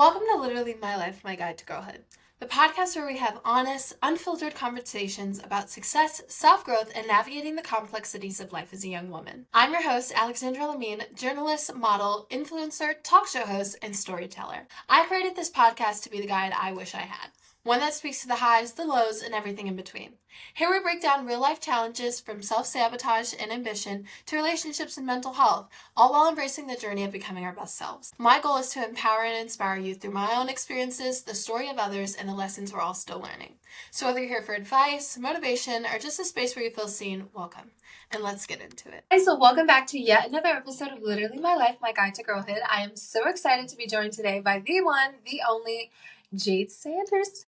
Welcome to Literally My Life, My Guide to Girlhood, the podcast where we have honest, unfiltered conversations about success, self-growth, and navigating the complexities of life as a young woman. I'm your host, Alexandra El-Amin, journalist, model, influencer, talk show host, and storyteller. I created this podcast to be the guide I wish I had, one that speaks to the highs, the lows, and everything in between. Here we break down real-life challenges from self-sabotage and ambition to relationships and mental health, all while embracing the journey of becoming our best selves. My goal is to empower and inspire you through my own experiences, the story of others, and the lessons we're all still learning. So whether you're here for advice, motivation, or just a space where you feel seen, welcome. And let's get into it. Hi, so welcome back to yet another episode of Literally My Life, My Guide to Girlhood. I am so excited to be joined today by the one, the only, Jade Sanders.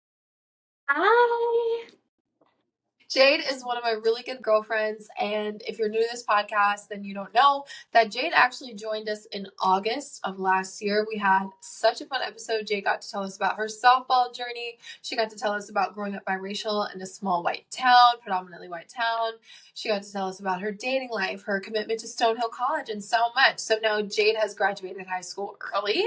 Hi. Jade is one of my really good girlfriends, and if you're new to this podcast, then you don't know that Jade actually joined us in August of last year. We had such a fun episode. Jade got to tell us about her softball journey. She got to tell us about growing up biracial in a small white town, predominantly white town. She got to tell us about her dating life, her commitment to Stonehill College, and so much. So now Jade has graduated high school early.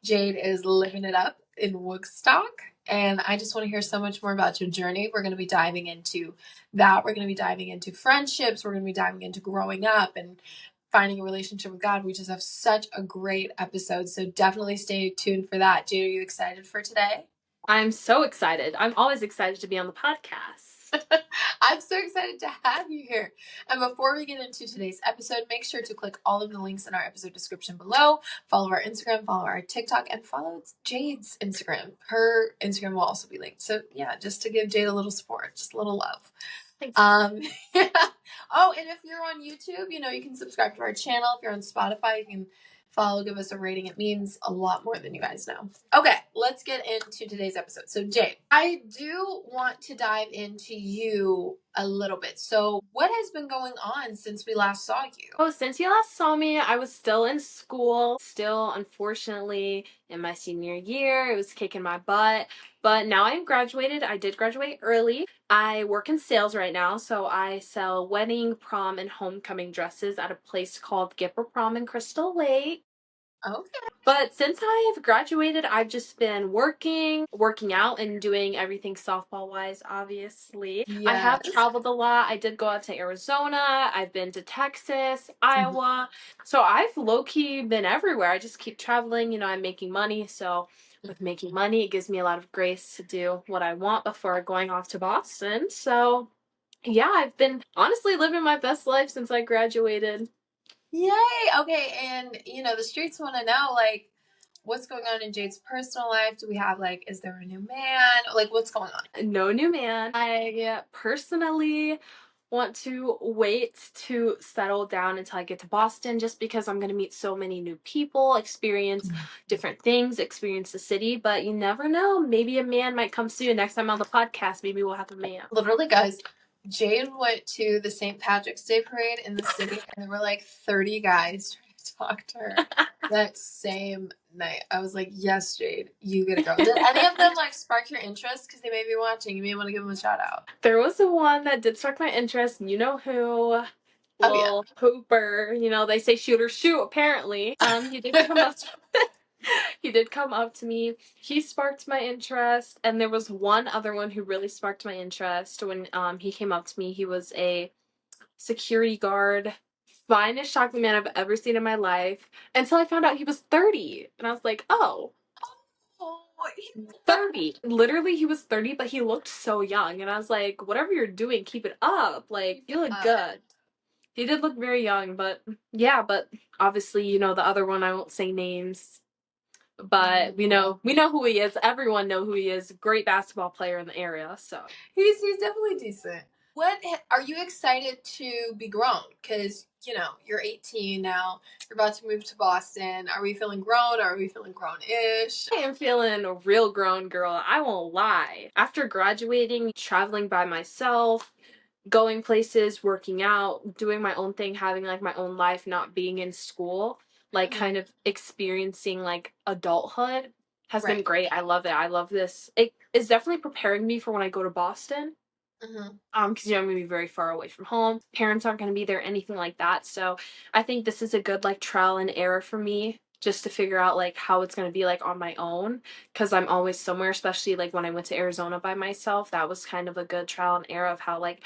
Jade is living it up in Woodstock. And I just want to hear so much more about your journey. We're going to be diving into that. We're going to be diving into friendships. We're going to be diving into growing up and finding a relationship with God. We just have such a great episode. So definitely stay tuned for that. Jade, are you excited for today? I'm so excited. I'm always excited to be on the podcast. I'm so excited to have you here. And before we get into today's episode, make sure to click all of the links in our episode description below. Follow our Instagram, follow our TikTok, and follow Jade's Instagram. Her Instagram will also be linked. So yeah, just to give Jade a little support, just a little love. Thanks. Yeah. Oh, and if you're on YouTube, you can subscribe to our channel. If you're on Spotify, you can follow, give us a rating. It means a lot more than you guys know. Okay, let's get into today's episode. So Jade, I do want to dive into you a little bit. So what has been going on since we last saw you? Oh, since you last saw me, I was still in school, still unfortunately in my senior year. It was kicking my butt. But now I'm graduated. I did graduate early. I work in sales right now, so I sell wedding, prom, and homecoming dresses at a place called Gipper Prom in Crystal Lake. Okay. But since I've graduated, I've just been working out, and doing everything softball wise, obviously. I have Yes. traveled a lot. I did go out to Arizona. I've been to Texas, Iowa. So I've low key been everywhere. I just keep traveling. I'm making money. So with making money, it gives me a lot of grace to do what I want before going off to Boston. So yeah, I've been honestly living my best life since I graduated. Yay. Okay, and the streets want to know, like, what's going on in Jade's personal life. Do we have, is there a new man? Like, what's going on? No new man. I personally want to wait to settle down until I get to Boston, just because I'm going to meet so many new people, experience different things, experience the city. But you never know. Maybe a man might come soon. Next time on the podcast, maybe we'll have a man. Literally, guys, Jade went to the St. Patrick's Day parade in the city, and there were like 30 guys trying to talk to her that same night. I was like, yes, Jade, you get a girl. Did any of them spark your interest? Because they may be watching. You may want to give them a shout out. There was the one that did spark my interest. You know who? Little Hooper. They say shoot or shoot, apparently. He did come up he did come up to me. He sparked my interest, and there was one other one who really sparked my interest. When he came up to me, he was a security guard, finest chocolate man I've ever seen in my life, until I found out he was 30. And I was like, oh, 30. Literally, he was 30, but he looked so young. And I was like, whatever you're doing, keep it up. Like, you look good. He did look very young, but yeah, but obviously, the other one, I won't say names. But we know who he is. Everyone know who he is. Great basketball player in the area. So he's definitely decent. What are you excited to be grown? Because you're 18 now. You're about to move to Boston. Are we feeling grown? Or are we feeling grown-ish? I am feeling a real grown girl. I won't lie. After graduating, traveling by myself, going places, working out, doing my own thing, having my own life, not being in school, kind of experiencing adulthood has been great. I love it. I love this. It is definitely preparing me for when I go to Boston. Because I'm gonna be very far away from home. Parents aren't gonna be there, anything like that. So I think this is a good trial and error for me just to figure out like how it's going to be like on my own, because I'm always somewhere, especially like when I went to Arizona by myself. That was kind of a good trial and error of how like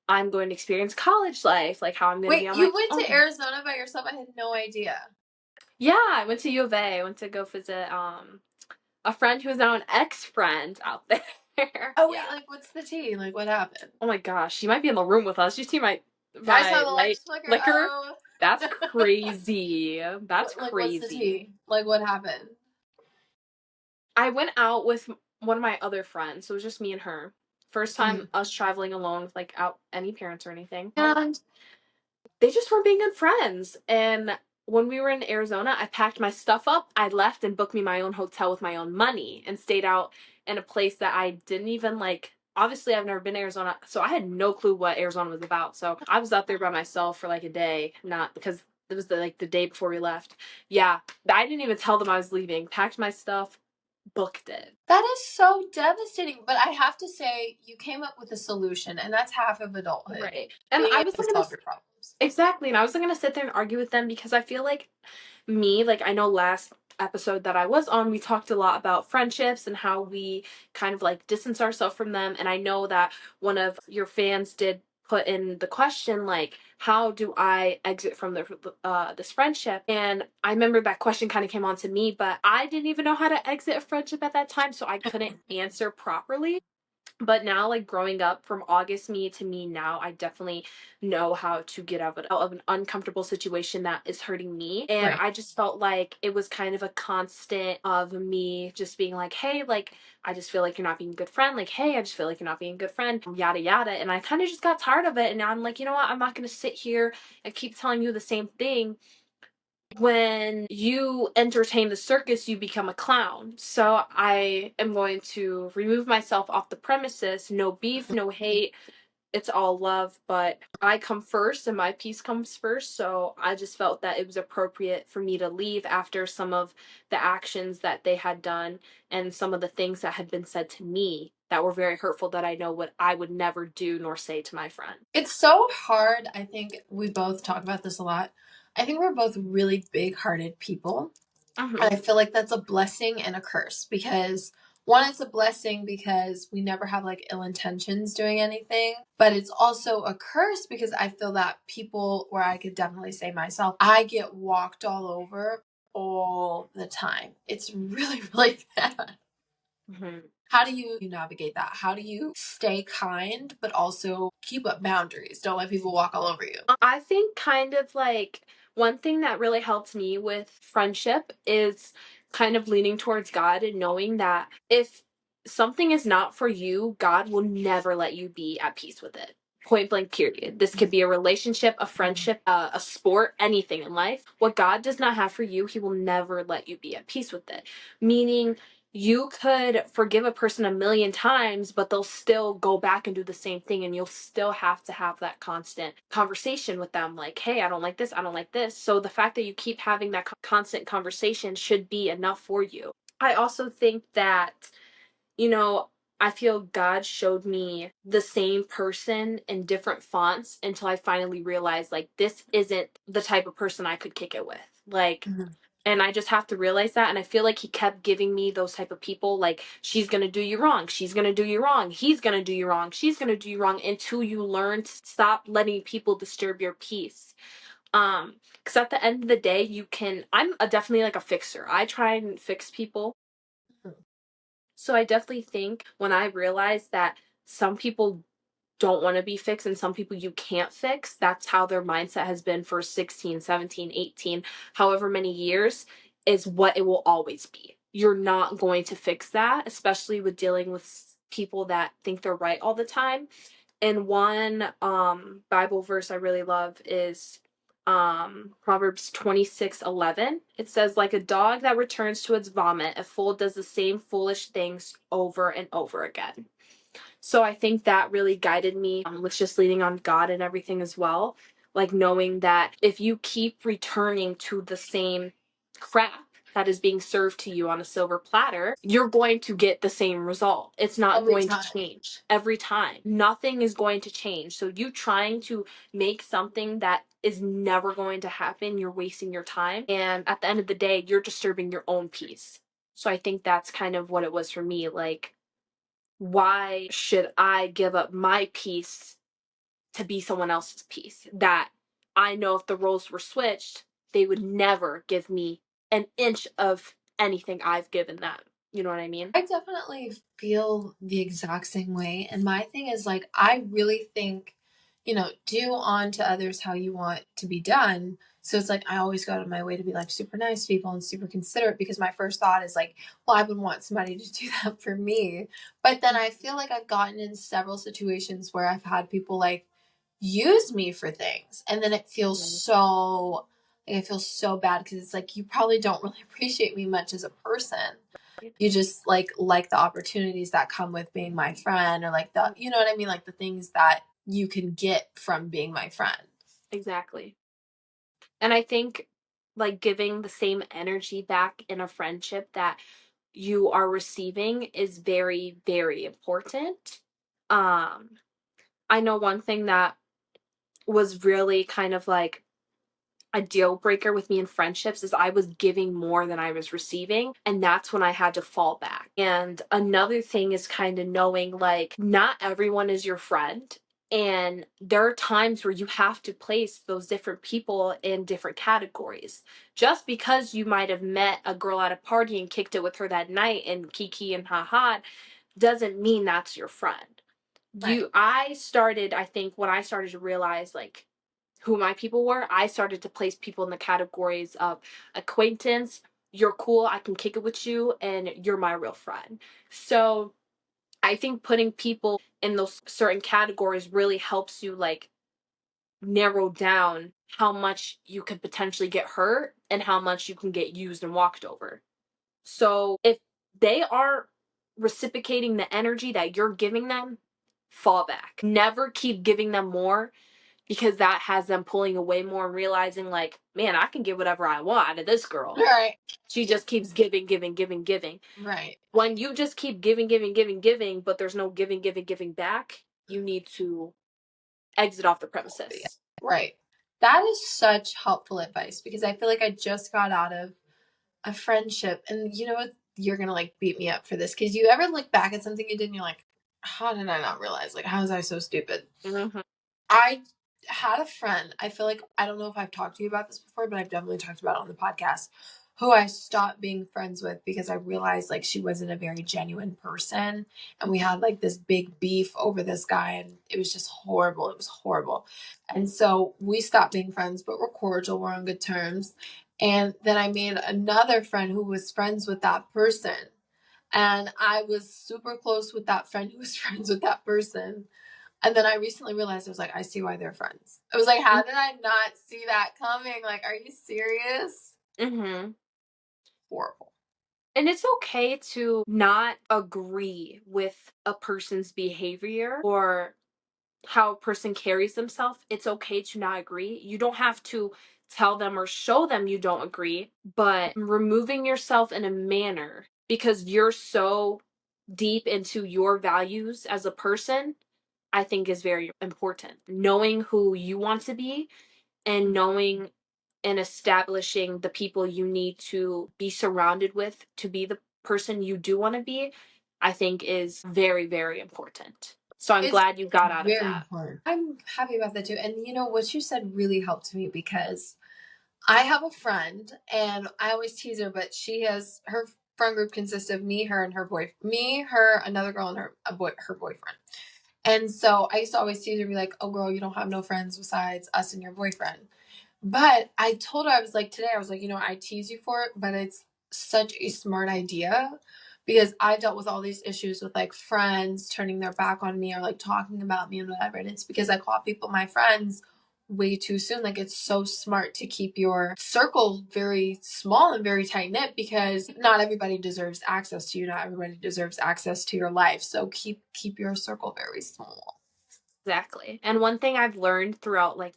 I'm going to experience college life, like how I'm going to be Wait, on you my went to own. Arizona by yourself? I had no idea. Yeah, I went to U of A. I went to go visit a friend who's now an ex-friend out there. Oh wait, Yeah. like what's the tea? Like what happened? Oh my gosh, she might be in the room with us. You see my I saw my the light lights flicker. flicker? Oh. That's crazy. That's Like what's the crazy. tea? Like what happened? I went out with one of my other friends, so it was just me and her. First time Mhm. us traveling alone with like out any parents or anything. And they just weren't being good friends. And when we were in Arizona, I packed my stuff up, I left and booked me my own hotel with my own money and stayed out in a place that I didn't even like. Obviously, I've never been to Arizona, so I had no clue what Arizona was about. So I was out there by myself for like a day, not because it was the day before we left. Yeah, I didn't even tell them I was leaving. Packed my stuff, booked it. That is so devastating. But I have to say, you came up with a solution, and that's half of adulthood. Right. And Being I able was to gonna solve your problems. exactly, and I wasn't gonna sit there and argue with them because I feel like me, like I know last episode that I was on, we talked a lot about friendships and how we kind of like distance ourselves from them. And I know that one of your fans did put in the question like, how do I exit from this friendship? And I remember that question kind of came on to me, but I didn't even know how to exit a friendship at that time, so I couldn't answer properly. But now, like growing up from August me to me now, I definitely know how to get out of an uncomfortable situation that is hurting me. And Right. I just felt like it was kind of a constant of me just being like, hey, like, I just feel like you're not being a good friend. Like, hey, I just feel like you're not being a good friend, yada, yada. And I kind of just got tired of it. And now I'm like, you know what? I'm not going to sit here and keep telling you the same thing. When you entertain the circus, you become a clown. So I am going to remove myself off the premises. No beef, no hate. It's all love, but I come first and my peace comes first. So I just felt that it was appropriate for me to leave after some of the actions that they had done and some of the things that had been said to me that were very hurtful that I know what I would never do nor say to my friend. It's so hard. I think we both talk about this a lot. I think we're both really big hearted people. Mm-hmm. And I feel like that's a blessing and a curse because one, it's a blessing because we never have like ill intentions doing anything, but it's also a curse because I feel that people, where I could definitely say myself, I get walked all over all the time. It's really, really bad. Mm-hmm. How do you navigate that? How do you stay kind, but also keep up boundaries? Don't let people walk all over you. I think kind of like one thing that really helped me with friendship is kind of leaning towards God and knowing that if something is not for you, God will never let you be at peace with it. Point blank, period. This could be a relationship, a friendship, a sport, anything in life. What God does not have for you, He will never let you be at peace with it. Meaning, you could forgive a person a million times, but they'll still go back and do the same thing. And you'll still have to have that constant conversation with them. Like, hey, I don't like this. I don't like this. So the fact that you keep having that constant conversation should be enough for you. I also think that, you know, I feel God showed me the same person in different fonts until I finally realized, like, this isn't the type of person I could kick it with. Like, Mhm. and I just have to realize that. And I feel like he kept giving me those type of people, like, she's going to do you wrong. She's going to do you wrong. He's going to do you wrong. She's going to do you wrong until you learn to stop letting people disturb your peace. Because at the end of the day, I'm definitely like a fixer. I try and fix people. So I definitely think when I realized that some people don't want to be fixed and some people you can't fix, that's how their mindset has been for 16, 17, 18, however many years, is what it will always be. You're not going to fix that, especially with dealing with people that think they're right all the time. And one Bible verse I really love is Proverbs 26:11. It says, like a dog that returns to its vomit, a fool does the same foolish things over and over again. So I think that really guided me with just leaning on God and everything as well. Like knowing that if you keep returning to the same crap, that is being served to you on a silver platter, you're going to get the same result. It's not Every going time. to change every time. Nothing is going to change. So you trying to make something that is never going to happen, you're wasting your time. And at the end of the day, you're disturbing your own peace. So I think that's kind of what it was for me. Like, why should I give up my peace to be someone else's peace? That I know if the roles were switched, they would never give me an inch of anything I've given them. You know what I mean? I definitely feel the exact same way. And my thing is like, I really think, do unto others how you want to be done. So it's like, I always go out of my way to be like super nice to people and super considerate because my first thought is like, well, I would want somebody to do that for me. But then I feel like I've gotten in several situations where I've had people like use me for things. And then it feels so, like, I feel so bad because it's like, you probably don't really appreciate me much as a person. You just like the opportunities that come with being my friend, or like the, you know what I mean, like the things that you can get from being my friend. Exactly. And I think like giving the same energy back in a friendship that you are receiving is very, very important. Um, I know one thing that was really kind of like a deal breaker with me in friendships is I was giving more than I was receiving. And that's when I had to fall back. And another thing is kind of knowing like not everyone is your friend. And there are times where you have to place those different people in different categories. Just because you might have met a girl at a party and kicked it with her that night and kiki and haha doesn't mean that's your friend. Right. I think when I started to realize like who my people were, I started to place people in the categories of acquaintance, you're cool, I can kick it with you, and you're my real friend. So I think putting people in those certain categories really helps you like narrow down how much you could potentially get hurt and how much you can get used and walked over. So if they are reciprocating the energy that you're giving them, fall back. Never keep giving them more because that has them pulling away more and realizing like, man, I can get whatever I want out of this girl. Right. She just keeps giving, giving, giving, giving. Right. When you just keep giving, giving, giving, giving, but there's no giving, giving, giving back, you need to exit off the premises. Right. That is such helpful advice because I feel like I just got out of a friendship, and you know what, you're gonna like beat me up for this because you ever look back at something you did and you're like, how did I not realize, like, how was I so stupid? Mm-hmm. I had a friend, I feel like, I don't know if I've talked to you about this before, but I've definitely talked about it on the podcast, who I stopped being friends with because I realized like she wasn't a very genuine person. And we had like this big beef over this guy, and it was just horrible. It was horrible. And so we stopped being friends, but we're cordial, we're on good terms. And then I made another friend who was friends with that person. And I was super close with that friend who was friends with that person. And then I recently realized, I was like, I see why they're friends. I was like, how did I not see that coming? Like, are you serious? Mm-hmm. Horrible. And it's okay to not agree with a person's behavior or how a person carries themselves. It's okay to not agree. You don't have to tell them or show them you don't agree, but removing yourself in a manner because you're so deep into your values as a person, I think is very important. Knowing who you want to be and knowing and establishing the people you need to be surrounded with to be the person you do want to be, I think is very, very important. So I'm It's glad you got out of very that. important. I'm happy about that too. And you know, what you said really helped me because I have a friend and I always tease her, but she has her friend group consists of me, her, and her boy, me, her, another girl, and her boyfriend. And so I used to always tease her, be like, "Oh, girl, you don't have no friends besides us and your boyfriend." But I told her, I was like, today, I was like, I tease you for it, but it's such a smart idea because I dealt with all these issues with like friends turning their back on me or like talking about me and whatever. And it's because I call people my friends way too soon. Like, it's so smart to keep your circle very small and very tight knit because not everybody deserves access to you. Not everybody deserves access to your life. So keep your circle very small. Exactly. And one thing I've learned throughout like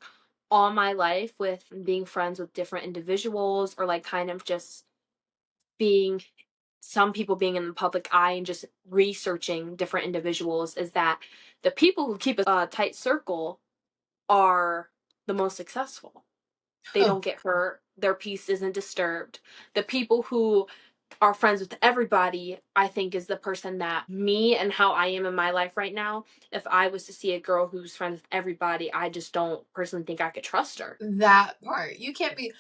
all my life with being friends with different individuals or like kind of just some people being in the public eye and just researching different individuals is that the people who keep a tight circle are the most successful. They don't get hurt. Their peace isn't disturbed. The people who are friends with everybody, I think, is the person that me and how I am in my life right now. If I was to see a girl who's friends with everybody, I just don't personally think I could trust her. That part. You can't be.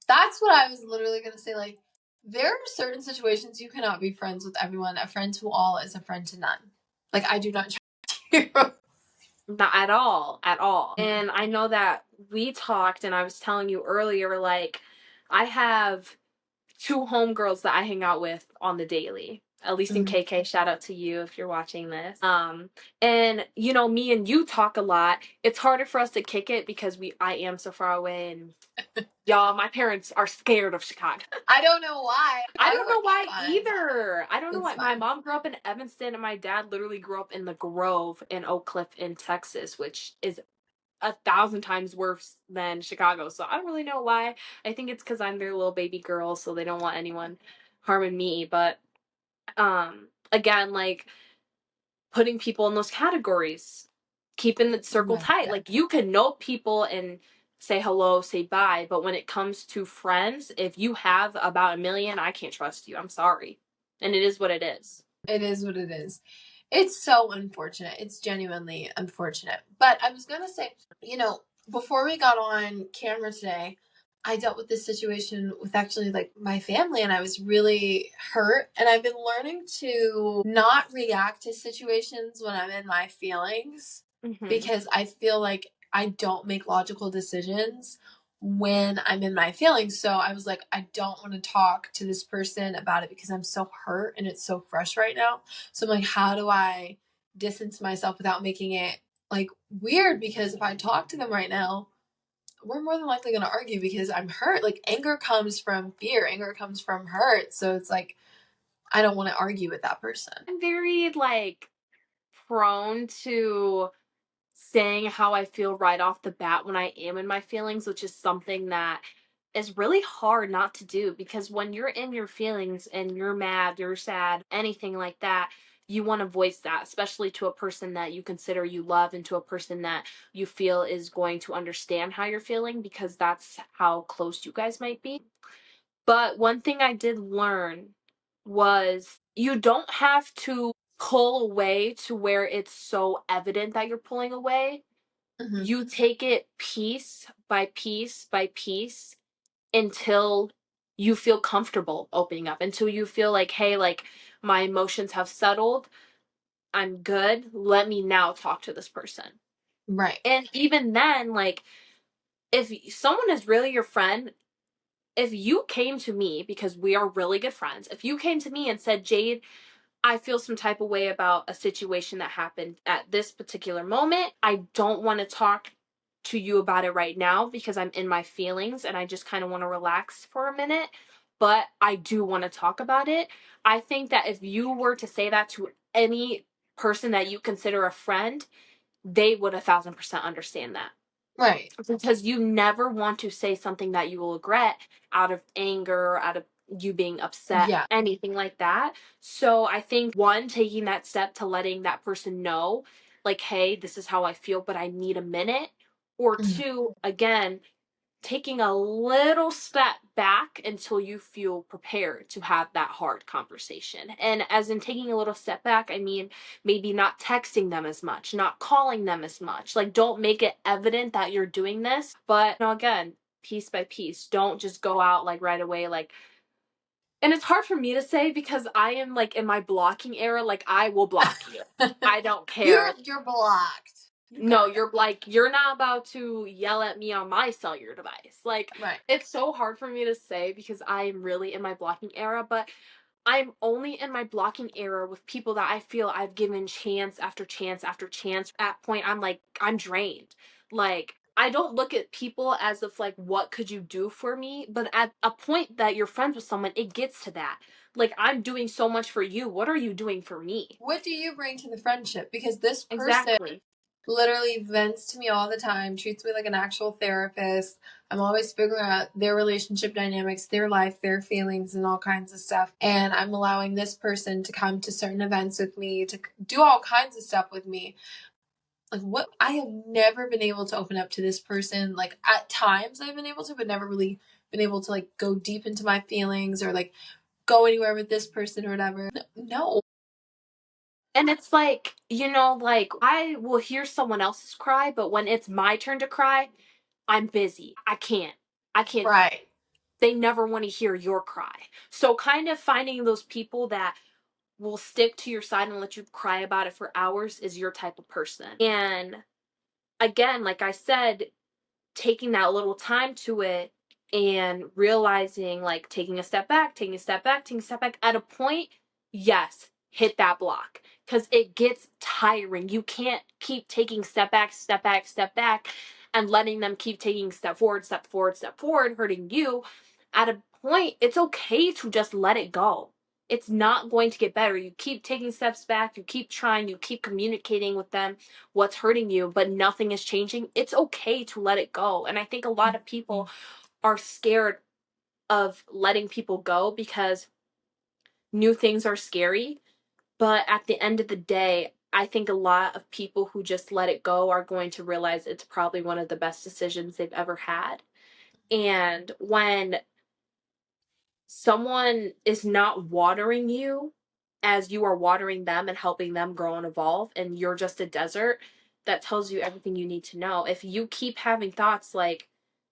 That's what I was literally going to say. Like, there are certain situations you cannot be friends with everyone. A friend to all is a friend to none. Like, I do not trust you. Not at all, at all. And I know that we talked, and I was telling you earlier, like, I have 2 homegirls that I hang out with on the daily. At least in KK, shout out to you if you're watching this. And you know, me and you talk a lot. It's harder for us to kick it because I am so far away, and y'all, my parents are scared of Chicago. I don't know why. I don't know why either. I don't know It's why. My mom grew up in Evanston, and my dad literally grew up in the Grove in Oak Cliff in Texas, which is 1,000 times worse than Chicago. So I don't really know why. I think it's because I'm their little baby girl, so they don't want anyone harming me. But again, like, putting people in those categories, keeping the circle tight. Like, you can know people and say hello, say bye, but when it comes to friends, if you have about 1 million, I can't trust you. I'm sorry. And it is what it is. It is what it is. It's so unfortunate. It's genuinely unfortunate. But I was going to say, you know, before we got on camera today, I dealt with this situation with actually like my family, and I was really hurt. And I've been learning to not react to situations when I'm in my feelings because I feel like I don't make logical decisions when I'm in my feelings. So I was like, I don't want to talk to this person about it because I'm so hurt and it's so fresh right now. So I'm like, how do I distance myself without making it like weird? Because if I talk to them right now, we're more than likely going to argue because I'm hurt. Like, anger comes from fear, anger comes from hurt. So it's like, I don't want to argue with that person. I'm very, like, prone to saying how I feel right off the bat when I am in my feelings, which is something that is really hard not to do, because when you're in your feelings and you're mad, you're sad, anything like that, you want to voice that, especially to a person that you consider you love and to a person that you feel is going to understand how you're feeling, because that's how close you guys might be. But one thing I did learn was you don't have to pull away to where it's so evident that you're pulling away. You take it piece by piece by piece until you feel comfortable opening up, until you feel like, hey, like, my emotions have settled. I'm good. Let me now talk to this person. Right. And even then, like, if someone is really your friend, if you came to me, because we are really good friends, if you came to me and said, Jade, I feel some type of way about a situation that happened at this particular moment, I don't want to talk to you about it right now because I'm in my feelings and I just kind of want to relax for a minute, but I do want to talk about it. I think that if you were to say that to any person that you consider a friend, they would 1,000% understand that. Right. Because you never want to say something that you will regret out of anger, out of you being upset, anything like that. So I think, one, taking that step to letting that person know, like, hey, this is how I feel, but I need a minute. Or two, again, taking a little step back until you feel prepared to have that hard conversation. And as in taking a little step back, I mean, maybe not texting them as much, not calling them as much. Like, don't make it evident that you're doing this, but, you know, again, piece by piece. Don't just go out like right away, like, and it's hard for me to say because I am like in my blocking era. Like, I will block you. I don't care. You're blocked. No, you're like, you're not about to yell at me on my cellular device. Like, Right. it's so hard for me to say because I'm really in my blocking era, but I'm only in my blocking era with people that I feel I've given chance after chance after chance. At point, I'm like, I'm drained. Like, I don't look at people as if like, what could you do for me? But at a point that you're friends with someone, it gets to that. Like, I'm doing so much for you. What are you doing for me? What do you bring to the friendship? Because this person literally vents to me all the time, treats me like an actual therapist. I'm always figuring out their relationship dynamics, their life, their feelings, and all kinds of stuff. And I'm allowing this person to come to certain events with me, to do all kinds of stuff with me. Like, what, I have never been able to open up to this person. Like, at times I've been able to, but never really been able to, like, go deep into my feelings or, like, go anywhere with this person or whatever. No. And it's like, like, I will hear someone else's cry, but when it's my turn to cry, I'm busy. I can't. Right. They never want to hear your cry. So kind of finding those people that will stick to your side and let you cry about it for hours is your type of person. And again, like I said, taking that little time to it and realizing, like, taking a step back, taking a step back, taking a step back, at a point, yes, hit that block, because it gets tiring. You can't keep taking step back, step back, step back, and letting them keep taking step forward, step forward, step forward, hurting you. At a point, it's okay to just let it go. It's not going to get better. You keep taking steps back, you keep trying, you keep communicating with them what's hurting you, but nothing is changing. It's okay to let it go. And I think a lot of people are scared of letting people go because new things are scary. But at the end of the day, I think a lot of people who just let it go are going to realize it's probably one of the best decisions they've ever had. And when someone is not watering you as you are watering them and helping them grow and evolve, and you're just a desert, that tells you everything you need to know. If you keep having thoughts like,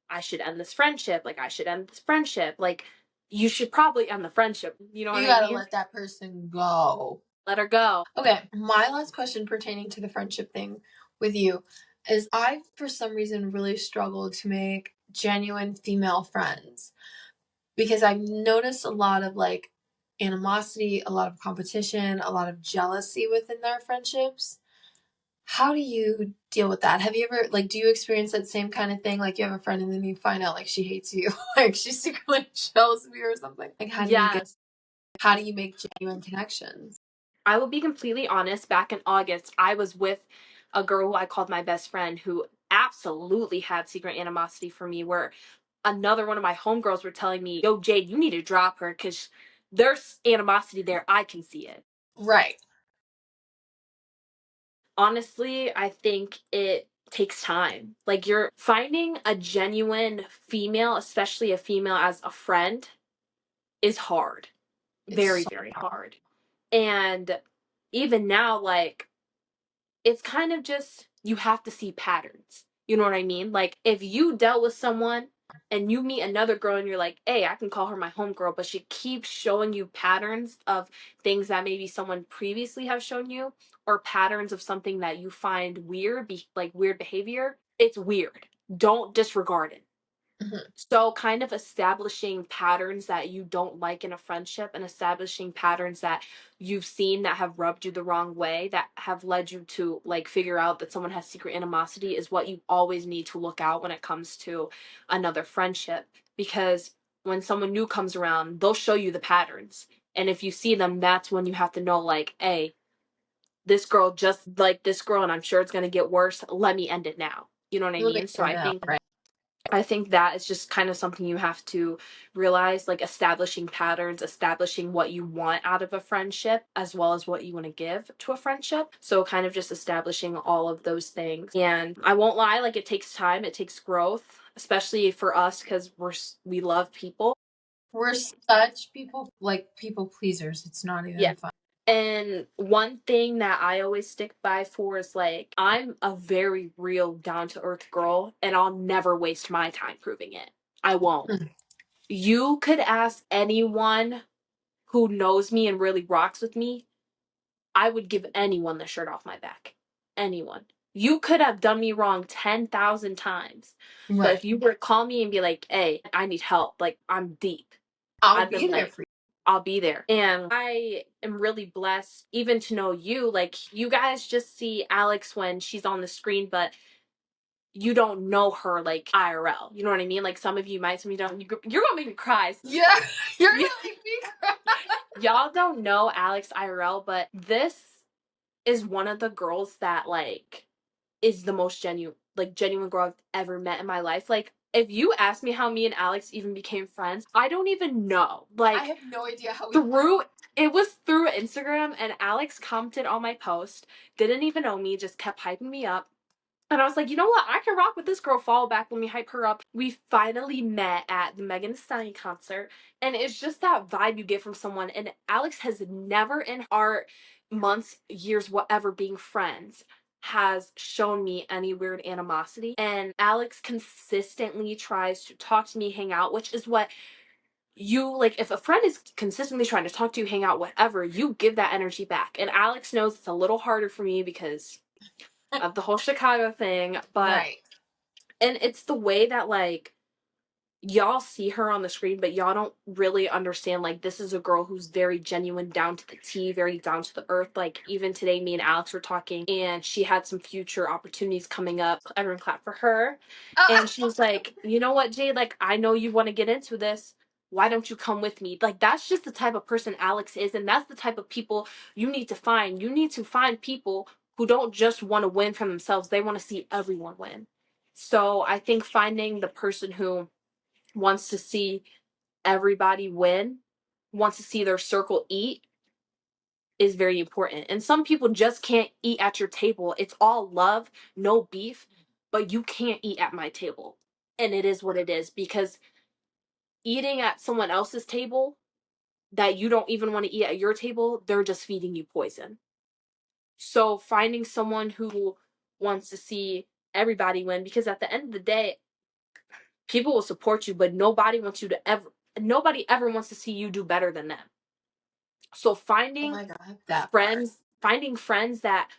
I should end this friendship, like, I should end this friendship, like, you should probably end the friendship. You know what I mean? You gotta let that person go. Let her go. Okay, my last question pertaining to the friendship thing with you is, I, for some reason, really struggled to make genuine female friends because I've noticed a lot of, like, animosity, a lot of competition, a lot of jealousy within their friendships. How do you deal with that? Have you ever, like, do you experience that same kind of thing? Like, you have a friend and then you find out, like, she hates you, like, she's secretly jealous of you or something. Like, how do you make genuine connections? I will be completely honest. Back in August, I was with a girl who I called my best friend who absolutely had secret animosity for me, where another one of my homegirls were telling me, yo, Jade, you need to drop her because there's animosity there. I can see it. Right. Honestly, I think it takes time. Like, you're finding a genuine female, especially a female as a friend, is hard. Very, very hard. And even now, like, it's kind of just, you have to see patterns. You know what I mean? Like, if you dealt with someone and you meet another girl and you're like, hey, I can call her my homegirl, but she keeps showing you patterns of things that maybe someone previously have shown you, or patterns of something that you find weird, like weird behavior, it's weird. Don't disregard it. Mm-hmm. So kind of establishing patterns that you don't like in a friendship, and establishing patterns that you've seen that have rubbed you the wrong way, that have led you to, like, figure out that someone has secret animosity, is what you always need to look out when it comes to another friendship. Because when someone new comes around, they'll show you the patterns. And if you see them, that's when you have to know, like, hey, this girl just like this girl, and I'm sure it's going to get worse. Let me end it now. You know what I mean? So I think that is just kind of something you have to realize, like, establishing patterns, establishing what you want out of a friendship, as well as what you want to give to a friendship. So kind of just establishing all of those things. And I won't lie, like, it takes time, it takes growth, especially for us, because we love people. We're such people pleasers. It's not even fun. And one thing that I always stick by for is, like, I'm a very real, down to earth girl, and I'll never waste my time proving it. I won't. You could ask anyone who knows me and really rocks with me. I would give anyone the shirt off my back. Anyone. You could have done me wrong 10,000 times. Right. But if you were to call me and be like, hey, I need help, like, I'm deep, I'll be there for you. I'll be there. And I am really blessed even to know you. Like, you guys just see Alex when she's on the screen, but you don't know her, like, IRL. You know what I mean? Like, some of you might, some of you don't. You're gonna make me cry. Yeah, you're gonna make me cry. Y'all don't know Alex IRL, but this is one of the girls that, like, is the most genuine girl I've ever met in my life. Like, If you ask me how me and Alex even became friends, I don't even know. Like, I have no idea how it was through Instagram, and Alex commented on my post, didn't even know me, just kept hyping me up. And I was like, you know what? I can rock with this girl. Follow back. Let me hype her up. We finally met at the Megan Thee Stallion concert. And it's just that vibe you get from someone. And Alex has never in our months, years, whatever, being friends, has shown me any weird animosity. And Alex consistently tries to talk to me, hang out, which is what you like. If a friend is consistently trying to talk to you, hang out, whatever, you give that energy back. And Alex knows it's a little harder for me because of the whole Chicago thing, but right. And it's the way that like y'all see her on the screen, but y'all don't really understand like this is a girl who's very genuine, down to the T, very down to the earth. Like even today me and Alex were talking and she had some future opportunities coming up. Everyone clap for her. And she was like, you know what, Jade, like I know you want to get into this. Why don't you come with me? Like that's just the type of person Alex is, and that's the type of people you need to find. You need to find people who don't just want to win for themselves. They want to see everyone win. So I think finding the person who wants to see everybody win, wants to see their circle eat, is very important. And some people just can't eat at your table. It's all love, no beef, but you can't eat at my table. And it is what it is, because eating at someone else's table that you don't even want to eat at your table, they're just feeding you poison. So finding someone who wants to see everybody win, because at the end of the day, people will support you, but nobody ever wants to see you do better than them. So Oh my God, finding friends that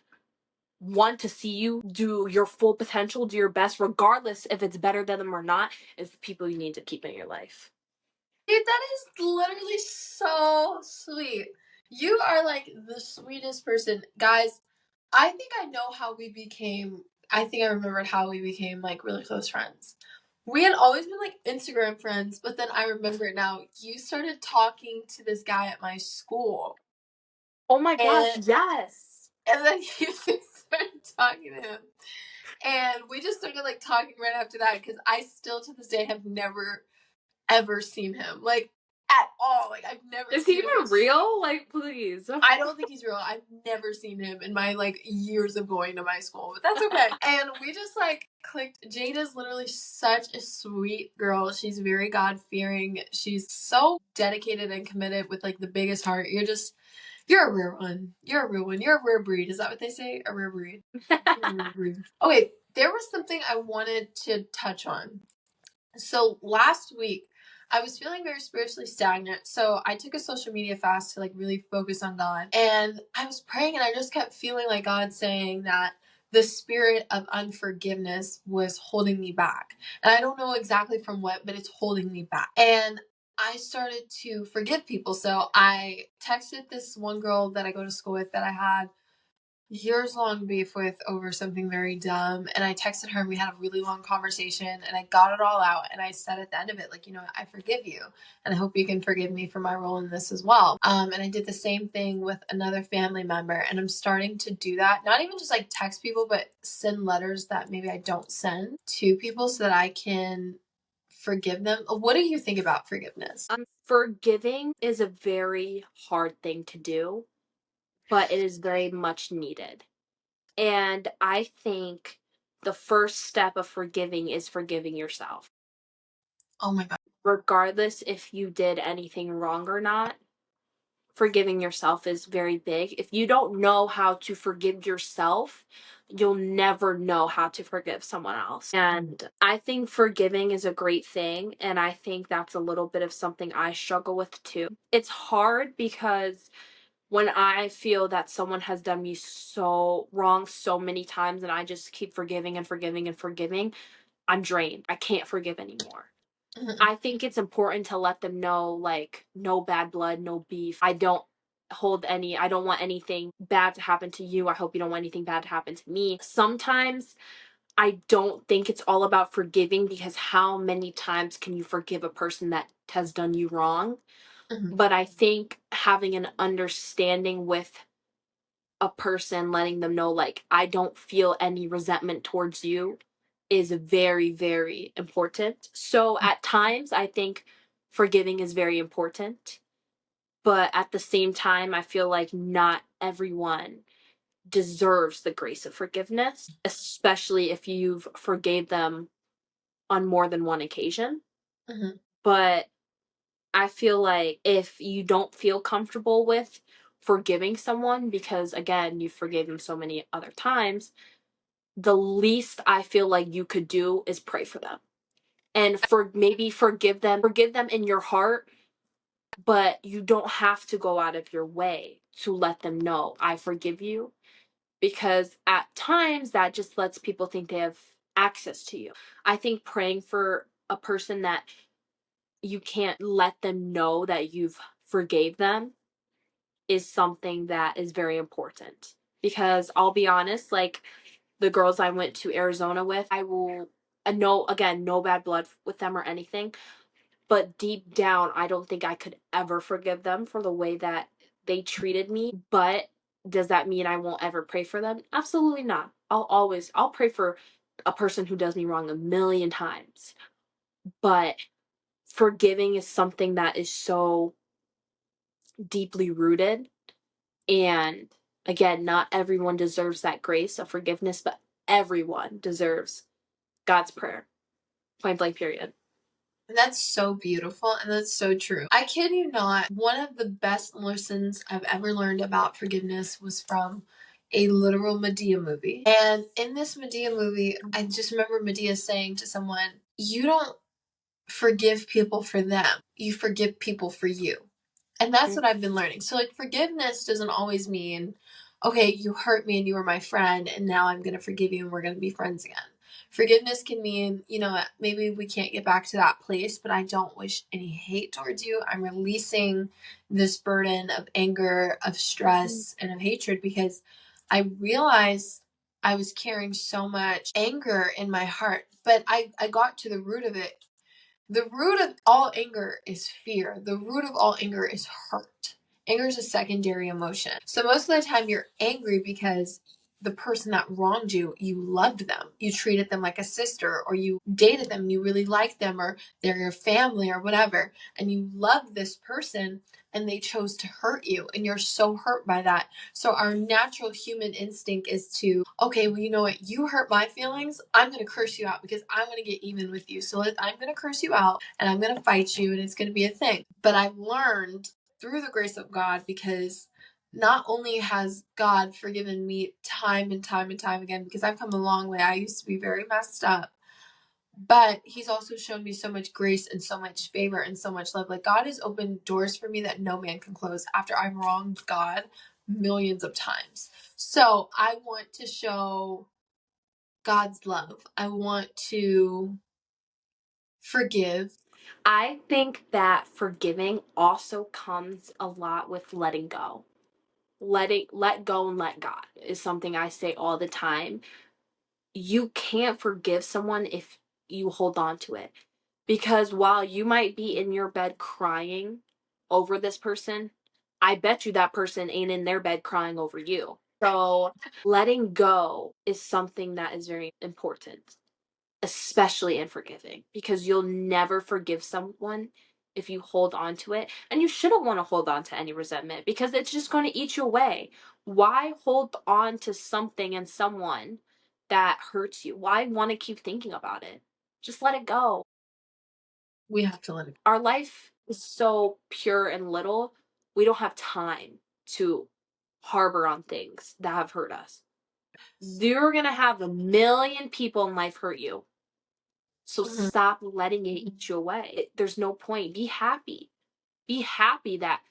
want to see you do your full potential, do your best, regardless if it's better than them or not, is the people you need to keep in your life. Dude, that is literally so sweet. You are like the sweetest person. Guys, I think I know how we became, I think I remembered how we became like really close friends. We had always been like Instagram friends, but then I remember it now. You started talking to this guy at my school. Oh my gosh, And, yes. and then you just started talking to him. And we just started like talking right after that because I still to this day have never ever seen him. Like at all. Like I've never Is he seen him. even real? Like, please. I don't think he's real. I've never seen him in my like years of going to my school, but that's okay. And we just like clicked. Jade is literally such a sweet girl. She's very God fearing. She's so dedicated and committed with like the biggest heart. You're a rare one. You're a real one. You're a rare breed. Is that what they say? A rare breed. You're a rare breed. Okay, there was something I wanted to touch on. So last week, I was feeling very spiritually stagnant. So I took a social media fast to like really focus on God. And I was praying and I just kept feeling like God saying that the spirit of unforgiveness was holding me back. And I don't know exactly from what, but it's holding me back. And I started to forgive people. So I texted this one girl that I go to school with that I had years long beef with over something very dumb, and I texted her and we had a really long conversation and I got it all out and I said at the end of it, like, you know, I forgive you and I hope you can forgive me for my role in this as well. And I did the same thing with another family member, and I'm starting to do that, not even just like text people, but send letters that maybe I don't send to people so that I can forgive them. What do you think about forgiveness? Forgiving is a very hard thing to do, but it is very much needed. And I think the first step of forgiving is forgiving yourself. Oh my God. Regardless if you did anything wrong or not, forgiving yourself is very big. If you don't know how to forgive yourself, you'll never know how to forgive someone else. And I think forgiving is a great thing. And I think that's a little bit of something I struggle with too. It's hard because when I feel that someone has done me so wrong so many times and I just keep forgiving and forgiving and forgiving, I'm drained. I can't forgive anymore. I think it's important to let them know, like, no bad blood, no beef. I don't want anything bad to happen to you. I hope you don't want anything bad to happen to me. Sometimes I don't think it's all about forgiving, because how many times can you forgive a person that has done you wrong? But I think having an understanding with a person, letting them know, like, I don't feel any resentment towards you. is very, very important. So at times, I think forgiving is very important. But at the same time, I feel like not everyone deserves the grace of forgiveness, especially if you've forgave them on more than one occasion. Mm-hmm. But I feel like if you don't feel comfortable with forgiving someone because, again, you forgave them so many other times, the least I feel like you could do is pray for them and maybe forgive them in your heart, but you don't have to go out of your way to let them know I forgive you, because at times that just lets people think they have access to you. I think praying for a person that you can't let them know that you've forgave them is something that is very important, because I'll be honest, like the girls I went to Arizona with, I will no, again, no bad blood with them or anything, but deep down I don't think I could ever forgive them for the way that they treated me. But does that mean I won't ever pray for them? Absolutely not. I'll pray for a person who does me wrong a million times. But forgiving is something that is so deeply rooted. And again, not everyone deserves that grace of forgiveness, but everyone deserves God's prayer. Point blank, period. That's so beautiful and that's so true. I kid you not, one of the best lessons I've ever learned about forgiveness was from a literal Medea movie. And in this Medea movie, I just remember Medea saying to someone, "You don't forgive people for them, you forgive people for you." And that's what I've been learning. So, like, forgiveness doesn't always mean, okay, you hurt me and you were my friend, and now I'm going to forgive you and we're going to be friends again. Forgiveness can mean, maybe we can't get back to that place, but I don't wish any hate towards you. I'm releasing this burden of anger, of stress, and of hatred because I realized I was carrying so much anger in my heart. But I got to the root of it. The root of all anger is fear. The root of all anger is hurt. Anger is a secondary emotion. So most of the time you're angry because the person that wronged you, you loved them. You treated them like a sister, or you dated them, you really liked them, or they're your family or whatever. And you love this person and they chose to hurt you. And you're so hurt by that. So our natural human instinct is to, okay, well, you know what? You hurt my feelings. I'm going to curse you out because I'm going to get even with you. So I'm going to curse you out and I'm going to fight you and it's going to be a thing. But I've learned through the grace of God, because not only has God forgiven me time and time and time again, because I've come a long way. I used to be very messed up. But he's also shown me so much grace and so much favor and so much love. Like, God has opened doors for me that no man can close after I've wronged God millions of times. So I want to show God's love. I want to forgive. I think that forgiving also comes a lot with letting go. Let go and let God is something I say all the time. You can't forgive someone if you hold on to it. Because while you might be in your bed crying over this person, I bet you that person ain't in their bed crying over you. So letting go is something that is very important, especially in forgiving, because you'll never forgive someone if you hold on to it. And you shouldn't want to hold on to any resentment because it's just going to eat you away. Why hold on to something and someone that hurts you? Why want to keep thinking about it? Just let it go. We have to let it go. Our life is so pure and little, we don't have time to harbor on things that have hurt us. You're going to have a million people in life hurt you. So stop letting it eat you away. There's no point. Be happy. Be happy that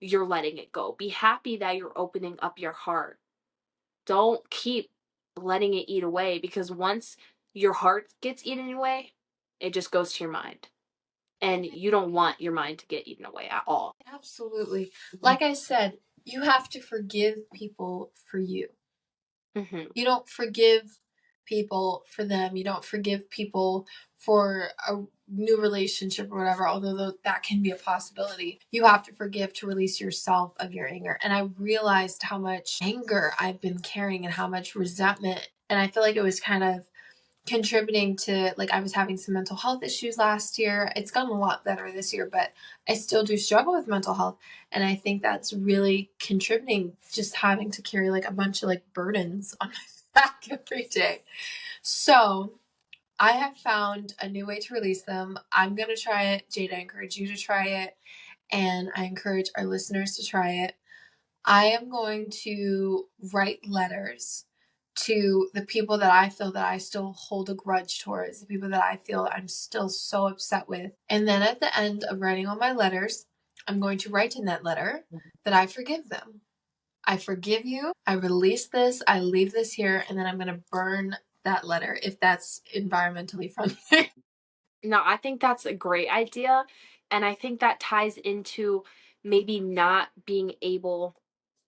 you're letting it go. Be happy that you're opening up your heart. Don't keep letting it eat away, because once your heart gets eaten away, it just goes to your mind. And you don't want your mind to get eaten away at all. Absolutely. Like I said, you have to forgive people for you. Mm-hmm. You don't forgive people for them. You don't forgive people for a new relationship or whatever, although that can be a possibility. You have to forgive to release yourself of your anger. And I realized how much anger I've been carrying and how much resentment. And I feel like it was kind of contributing to, like, I was having some mental health issues last year. It's gotten a lot better this year, but I still do struggle with mental health. And I think that's really contributing, just having to carry like a bunch of like burdens on my back every day. So I have found a new way to release them. I'm going to try it. Jade, I encourage you to try it. And I encourage our listeners to try it. I am going to write letters to the people that I feel that I still hold a grudge towards, the people that I feel I'm still so upset with. And then at the end of writing all my letters, I'm going to write in that letter that I forgive them. I forgive you. I release this. I leave this here. And then I'm going to burn that letter if that's environmentally friendly. No, I think that's a great idea. And I think that ties into maybe not being able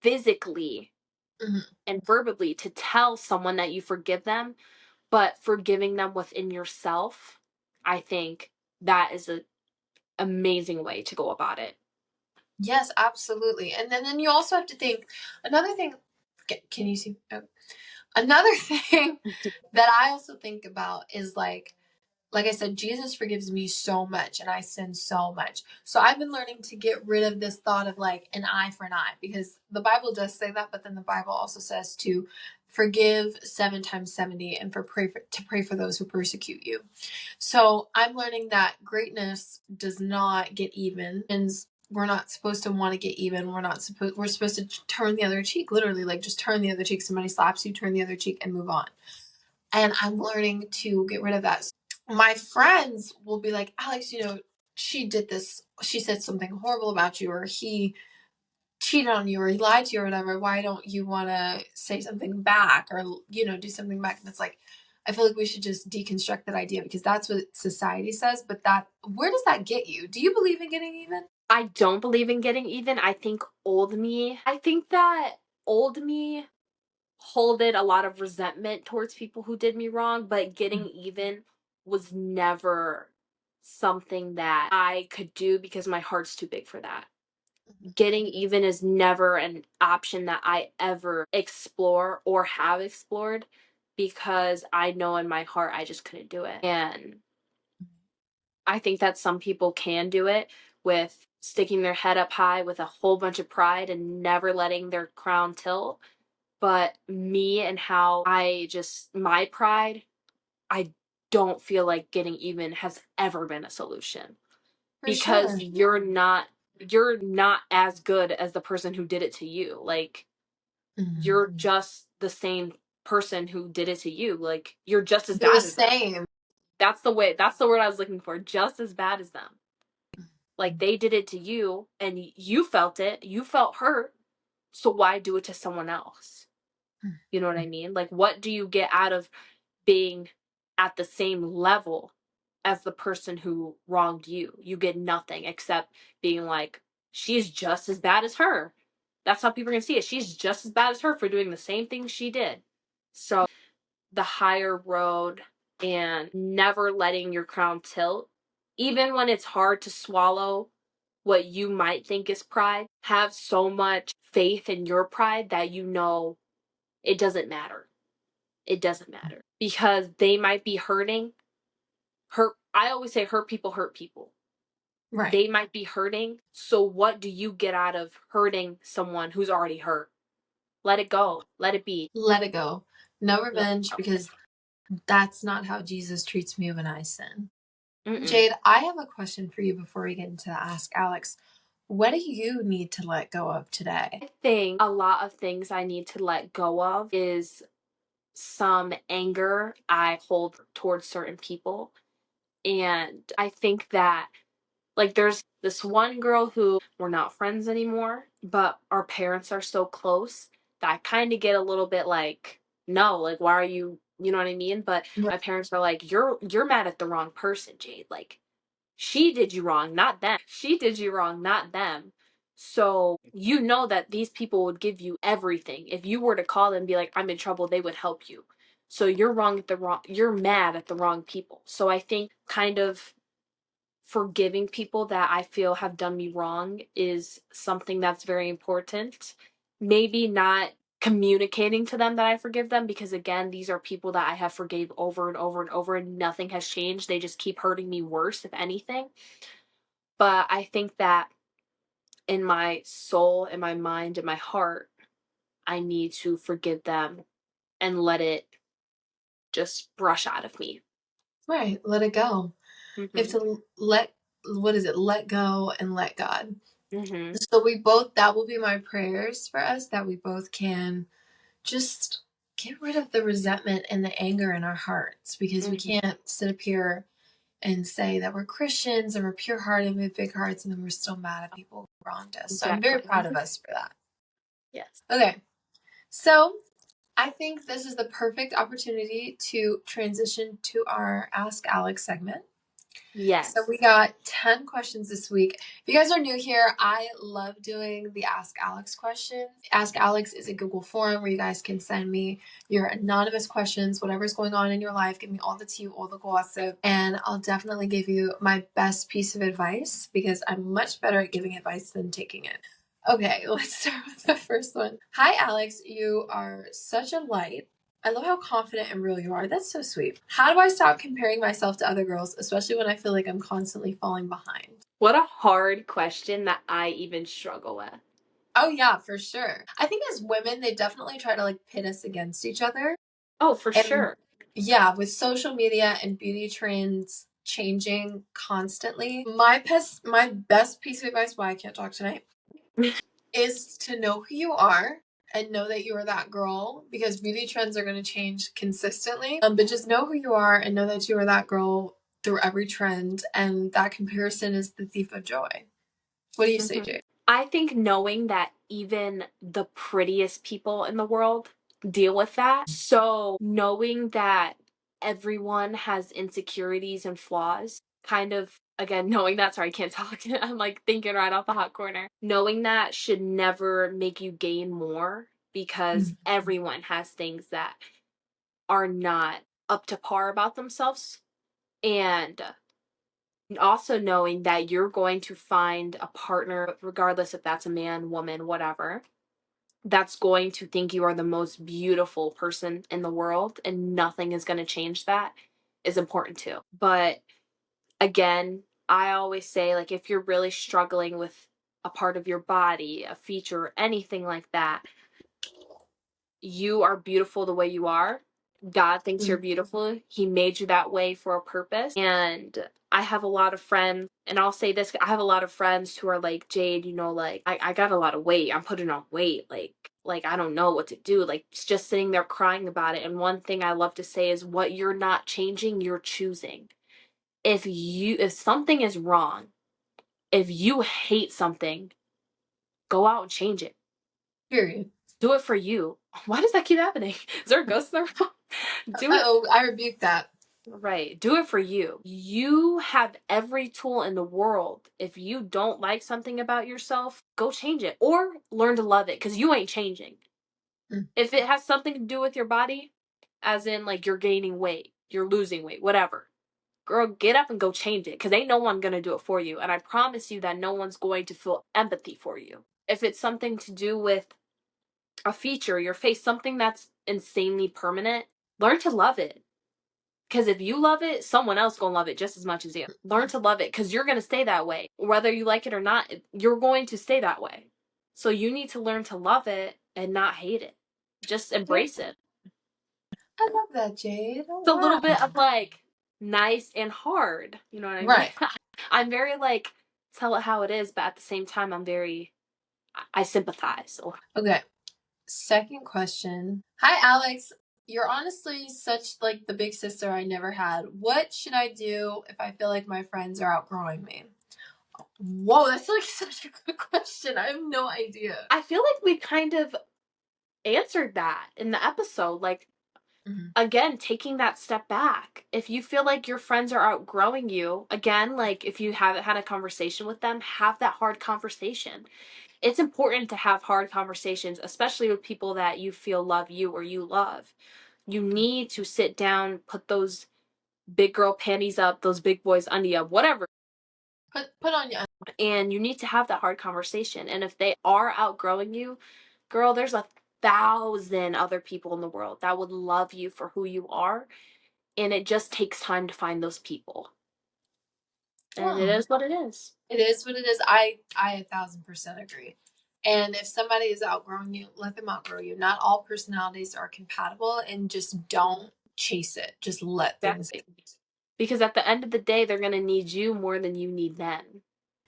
physically and verbally to tell someone that you forgive them, but forgiving them within yourself. I think that is an amazing way to go about it. Yes, absolutely. And then you also have to think another thing. Can you see? Oh. Another thing that I also think about is like I said, Jesus forgives me so much and I sin so much. So I've been learning to get rid of this thought of like an eye for an eye, because the Bible does say that, but then the Bible also says to forgive 7 times 70 and to pray for those who persecute you. So I'm learning that greatness does not get even, and we're not supposed to want to get even. We're supposed to turn the other cheek, literally, like just turn the other cheek. Somebody slaps you, turn the other cheek and move on. And I'm learning to get rid of that. My friends will be like, Alex, she did this. She said something horrible about you, or he cheated on you, or he lied to you, or whatever. Why don't you want to say something back, or, do something back? And it's like, I feel like we should just deconstruct that idea, because that's what society says. But where does that get you? Do you believe in getting even? I don't believe in getting even. I think that old me holded a lot of resentment towards people who did me wrong, but getting even was never something that I could do because my heart's too big for that. Getting even is never an option that I ever explore or have explored, because I know in my heart I just couldn't do it. And I think that some people can do it with sticking their head up high with a whole bunch of pride and never letting their crown tilt. But me and how my pride, I don't feel like getting even has ever been a solution, For because sure. you're not as good as the person who did it to you. Like, you're just the same person who did it to you. Like, you're just as You're the bad as them. same. That's the word I was looking for. Just as bad as them. Like, they did it to you and you felt it. You felt hurt. So why do it to someone else? You know what I mean? Like, what do you get out of being at the same level as the person who wronged you? You get nothing except being like, she's just as bad as her. That's how people are going to see it. She's just as bad as her for doing the same thing she did. So, the higher road and never letting your crown tilt, even when it's hard to swallow what you might think is pride. Have so much faith in your pride that it doesn't matter. It doesn't matter, because they might be hurting. I always say hurt people hurt people. Right. They might be hurting. So what do you get out of hurting someone who's already hurt? Let it go. Let it be. Let it go. No Let it revenge, go. because that's not how Jesus treats me when I sin. Mm-mm. Jade, I have a question for you before we get into the Ask Alex. What do you need to let go of today? I think a lot of things I need to let go of is some anger I hold towards certain people. And I think that, like, there's this one girl who we're not friends anymore, but our parents are so close that I kind of get a little bit like, no, like, why are you know what I mean? But my parents are like, you're mad at the wrong person, Jade. Like, she did you wrong, not them. She did you wrong, not them. So you know that these people would give you everything. If you were to call them and be like, I'm in trouble, they would help you. So you're mad at the wrong people. So I think kind of forgiving people that I feel have done me wrong is something that's very important. Maybe not communicating to them that I forgive them, because again, these are people that I have forgave over and over and over, and nothing has changed. They just keep hurting me worse, if anything. But I think that in my soul, in my mind, in my heart, I need to forgive them and let it just brush out of me. Right. Let it go. You have to let go and let God. So that will be my prayers for us, that we both can just get rid of the resentment and the anger in our hearts, because we can't sit up here and say that we're Christians and we're pure hearted with big hearts, and then we're still mad at people who wronged us. So I'm very proud of us for that. Yes. Okay. So I think this is the perfect opportunity to transition to our Ask Alex segment. Yes. So we got 10 questions this week. If you guys are new here, I love doing the Ask Alex questions. Ask Alex is a Google form where you guys can send me your anonymous questions, whatever's going on in your life. Give me all the tea, all the gossip, and I'll definitely give you my best piece of advice, because I'm much better at giving advice than taking it. Okay, let's start with the first one. Hi, Alex. You are such a light. I love how confident and real you are. That's so sweet. How do I stop comparing myself to other girls, especially when I feel like I'm constantly falling behind? What a hard question that I even struggle with. Oh, yeah, for sure. I think as women, they definitely try to pit us against each other. Oh, for sure. Yeah, with social media and beauty trends changing constantly. My best piece of advice, why I can't talk tonight, is to know who you are and know that you are that girl, because beauty trends are going to change consistently. But just know who you are and know that you are that girl through every trend, and that comparison is the thief of joy. What do you say, Jade? I think knowing that even the prettiest people in the world deal with that. So knowing that everyone has insecurities and flaws, kind of, again, knowing that, sorry, I can't talk. I'm thinking right off the hot corner. Knowing that should never make you gain more, because everyone has things that are not up to par about themselves. And also knowing that you're going to find a partner, regardless if that's a man, woman, whatever, that's going to think you are the most beautiful person in the world, and nothing is going to change that, is important too. But again, I always say, if you're really struggling with a part of your body, a feature, or anything like that, you are beautiful the way you are. God thinks you're beautiful. He made you that way for a purpose. And I have a lot of friends, and I'll say this, I have a lot of friends who are like, Jade, I got a lot of weight. I'm putting on weight. I don't know what to do. Just sitting there crying about it. And one thing I love to say is, what you're not changing, you're choosing. If something is wrong, if you hate something, go out and change it. Period. Do it for you. Why does that keep happening? Is there a ghost in the room? Do it. Oh, I rebuke that. Right. Do it for you. You have every tool in the world. If you don't like something about yourself, go change it or learn to love it, because you ain't changing. If it has something to do with your body, as in you're gaining weight, you're losing weight, whatever, girl, get up and go change it, because ain't no one going to do it for you. And I promise you that no one's going to feel empathy for you. If it's something to do with a feature, your face, something that's insanely permanent, learn to love it. Because if you love it, someone else gonna love it just as much as you. Learn to love it, because you're gonna stay that way. Whether you like it or not, you're going to stay that way. So you need to learn to love it and not hate it. Just embrace it. I love that, Jade. Oh, It's a little bit of nice and hard. You know what I mean? Right. I'm very tell it how it is, but at the same time, I sympathize. Okay. Second question. Hi, Alex. You're honestly such the big sister I never had. What should I do if I feel like my friends are outgrowing me? Whoa, that's such a good question. I have no idea. I feel like we kind of answered that in the episode. Again, taking that step back. If you feel like your friends are outgrowing you, again, if you haven't had a conversation with them, have that hard conversation. It's important to have hard conversations, especially with people that you feel love you or you love. You need to sit down, put those big girl panties up, those big boys undie up, whatever. Put on your. And you need to have that hard conversation. And if they are outgrowing you, girl, there's 1,000 other people in the world that would love you for who you are. And it just takes time to find those people. And it is what it is. It is what it is. I 1,000% agree. And if somebody is outgrowing you, let them outgrow you. Not all personalities are compatible, and just don't chase it. Just let things go. Because at the end of the day, they're going to need you more than you need them.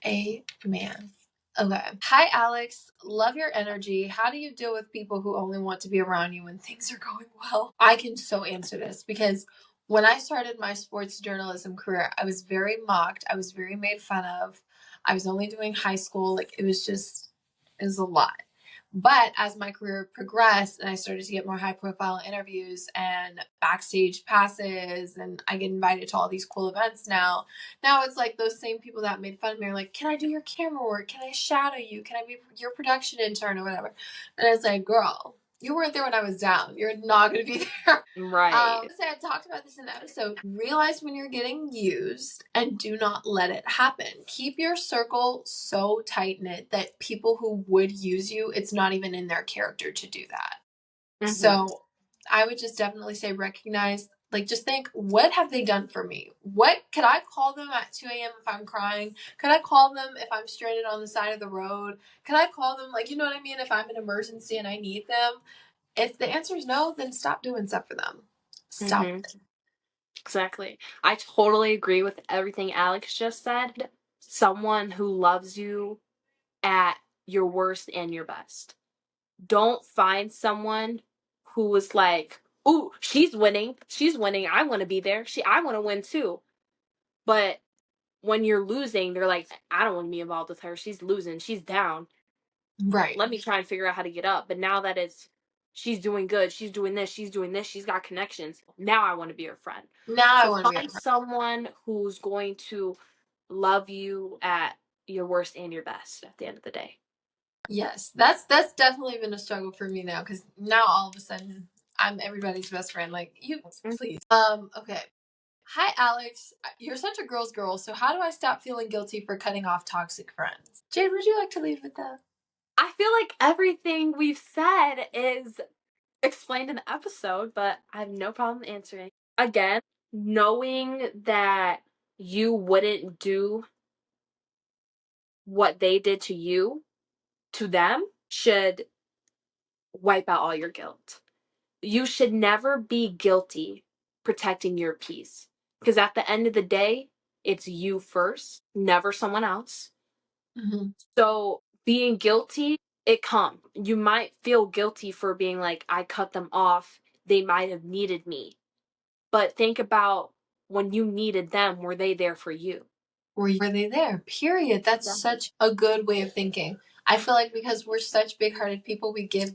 Amen. Okay. Hi, Alex. Love your energy. How do you deal with people who only want to be around you when things are going well? I can so answer this because when I started my sports journalism career, I was very mocked. I was very made fun of. I was only doing high school. Like, it was a lot. But as my career progressed and I started to get more high profile interviews and backstage passes, and I get invited to all these cool events now it's like those same people that made fun of me are like, can I do your camera work? Can I shadow you? Can I be your production intern or whatever? And it's like, girl, you weren't there when I was down. You're not going to be there. Right. I talked about this in the episode. Realize when you're getting used and do not let it happen. Keep your circle so tight knit that people who would use you, it's not even in their character to do that. Mm-hmm. So I would just definitely say recognize, like, just think, what have they done for me? What could I call them at 2 a.m. if I'm crying? Could I call them if I'm stranded on the side of the road? Could I call them, like, you know what I mean? If I'm in an emergency and I need them? If the answer is no, then stop doing stuff for them. Stop it. Exactly. I totally agree with everything Alex just said. Someone who loves you at your worst and your best. Don't find someone who is like, ooh, she's winning. She's winning. I want to be there. I want to win too. But when you're losing, they're like, I don't want to be involved with her. She's losing. She's down. Right. Let me try and figure out how to get up. But now that she's doing good, she's doing this, she's got connections. Now I want to be her friend. I want to find someone who's going to love you at your worst and your best at the end of the day. Yes, that's definitely been a struggle for me now, because now all of a sudden I'm everybody's best friend. Like, you, please. Okay. Hi, Alex. You're such a girl's girl. So how do I stop feeling guilty for cutting off toxic friends? Jade, would you like to leave with that? I feel like everything we've said is explained in the episode, but I have no problem answering. Again, knowing that you wouldn't do what they did to you, to them, should wipe out all your guilt. You should never be guilty protecting your peace. Because at the end of the day, it's you first, never someone else. Mm-hmm. So being guilty, it comes. You might feel guilty for being like, I cut them off. They might have needed me. But think about when you needed them, were they there for you? Were they there? Period. That's such a good way of thinking. I feel like because we're such big-hearted people, we give.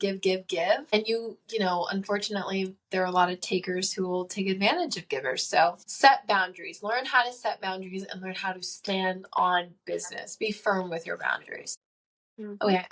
And you know, unfortunately, there are a lot of takers who will take advantage of givers. So set boundaries. Learn how to set boundaries and learn how to stand on business. Be firm with your boundaries. Mm-hmm. Okay.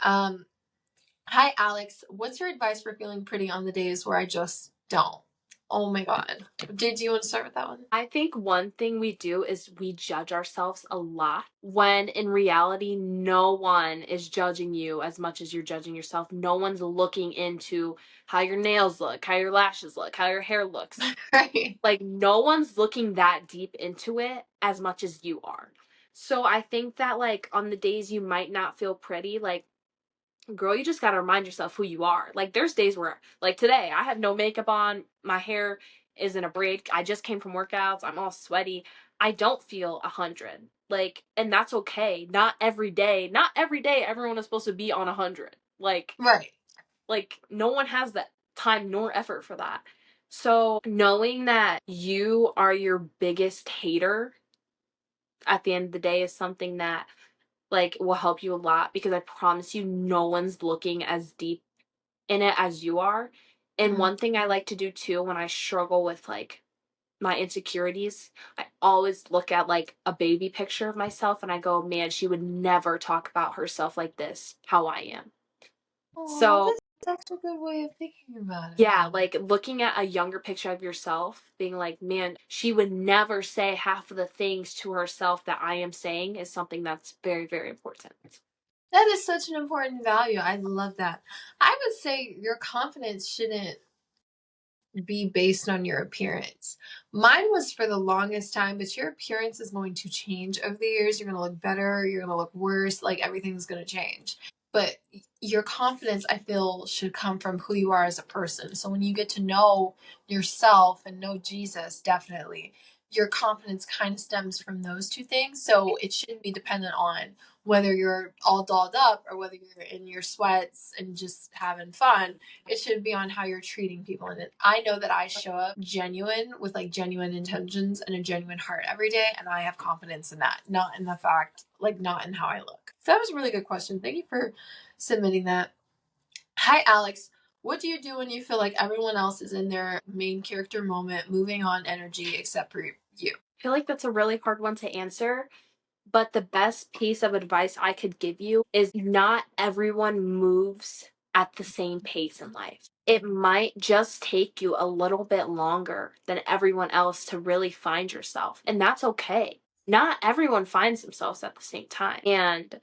Hi, Alex. What's your advice for feeling pretty on the days where I just don't? Oh my God. Do you want to start with that one? I think one thing we do is we judge ourselves a lot, when in reality, no one is judging you as much as you're judging yourself. No one's looking into how your nails look, how your lashes look, how your hair looks. Right. Like, no one's looking that deep into it as much as you are. So I think that, like, on the days you might not feel pretty, like, girl, you just got to remind yourself who you are. Like, there's days where, like today, I have no makeup on, my hair is in a braid, I just came from workouts, I'm all sweaty, I don't feel 100. Like, and that's okay. Not every day everyone is supposed to be on 100. Like, right. Like, no one has that time nor effort for that. So knowing that you are your biggest hater at the end of the day is something that, like, will help you a lot, because I promise you, no one's looking as deep in it as you are. And one thing I like to do too, when I struggle with, like, my insecurities, I always look at, like, a baby picture of myself and I go, man, she would never talk about herself like this, how I am. Aww, so that's such a good way of thinking about it. Yeah, like, looking at a younger picture of yourself, being like, man, she would never say half of the things to herself that I am saying, is something that's very, very important. That is such an important value. I love that. I would say your confidence shouldn't be based on your appearance. Mine was for the longest time, but your appearance is going to change over the years. You're going to look better, you're going to look worse, like everything's going to change. But your confidence, I feel, should come from who you are as a person. So when you get to know yourself and know Jesus, definitely, your confidence kind of stems from those two things. So it shouldn't be dependent on whether you're all dolled up or whether you're in your sweats and just having fun. It should be on how you're treating people. And I know that I show up genuine with like genuine intentions and a genuine heart every day. And I have confidence in that, not in the fact, like not in how I look. So that was a really good question. Thank you for submitting that. Hi, Alex. What do you do when you feel like everyone else is in their main character moment, moving on energy, except for you? I feel like that's a really hard one to answer. But the best piece of advice I could give you is not everyone moves at the same pace in life. It might just take you a little bit longer than everyone else to really find yourself. And that's okay. Not everyone finds themselves at the same time. And